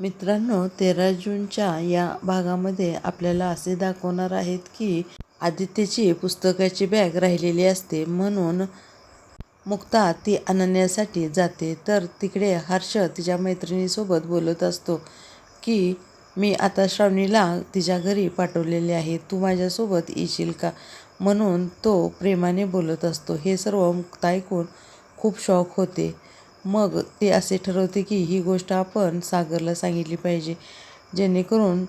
मित्रांनो, 13 जूनच्या या भागामध्ये आपल्याला असे दाखवणार आहेत की आदित्यची पुस्तकाची बॅग राहिलेली असते, म्हणून मुक्ता ती आणण्यासाठी जाते. तर तिकडे हर्ष तिच्या मैत्रिणीसोबत बोलत असतो की मी आता श्रावणीला तिच्या घरी पाठवलेले आहे, तू माझ्यासोबत येशील का, म्हणून तो प्रेमाने बोलत असतो. हे सर्व मुक्ता ऐकून खूप शॉक होते. मग ते असे ठरवते की ही गोष्ट आपण सागरला सांगितली पाहिजे, जेणेकरून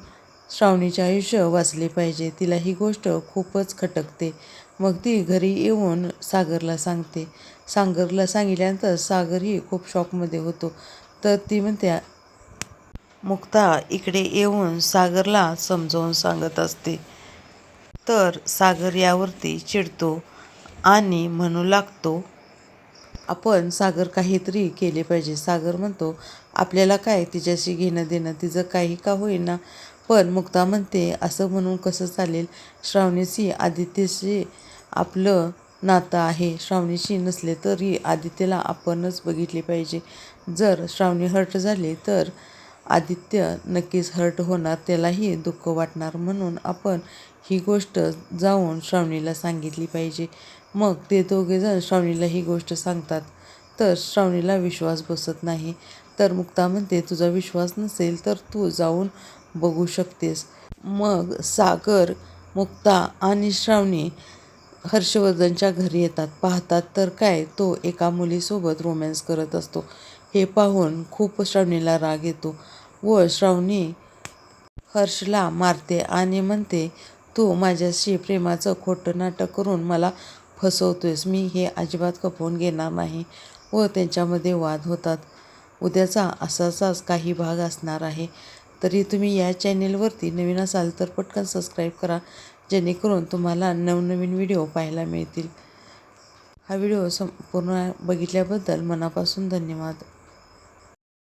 श्रावणीचे आयुष्य वाचले पाहिजे. तिला ही गोष्ट खूपच खटकते. मग ती घरी येऊन सागरला सांगते. सागरला सांगितल्यानंतर सागरही खूप शॉकमध्ये होतो. तर ती म्हणते, मुक्ता इकडे येऊन सागरला समजावून सांगत असते. तर सागर यावरती चिडतो आणि म्हणू लागतो, आपण सागर काहीतरी केले पाहिजे. सागर म्हणतो, आपल्याला काय तिच्याशी घेणं देणं, तिचं काही का होईना. पण मुक्ता म्हणते, असं म्हणून कसं चालेल, श्रावणीशी आदित्यशी आपलं नातं आहे. श्रावणीशी नसले तरी आदित्यला आपणच बघितले पाहिजे. जर श्रावणी हर्ट झाली तर आदित्य नक्कीच हर्ट होणार, त्यालाही दुःख वाटणार, म्हणून आपण ही गोष्ट जाऊन श्रावणीला सांगितली पाहिजे. मग ते दोघेजण श्रावणीला ही गोष्ट सांगतात. तर श्रावणीला विश्वास बसत नाही. तर मुक्ता म्हणते, तुझा विश्वास नसेल तर तू जाऊन बघू शकतेस. मग सागर, मुक्ता आणि श्रावणी हर्षवर्धनच्या घरी येतात. पाहतात तर काय, तो एका मुलीसोबत रोमॅन्स करत असतो. हे पाहून खूप श्रावणीला राग येतो व श्रावणी हर्षला मारते आणि म्हणते, तू माझ्याशी प्रेमाचं खोटं नाटक करून मला फसवतोयस, मी हे अजिबात खपवून घेणार नाही. व त्यांच्यामध्ये वाद होतात. उद्याचा असाच काही भाग असणार आहे. तरी तुम्ही या चॅनेलवरती नवीन असाल तर पटकन सबस्क्राईब करा, जेणेकरून तुम्हाला नवनवीन व्हिडिओ पाहायला मिळतील. हा व्हिडिओ संपूर्ण बघितल्याबद्दल मनापासून धन्यवाद.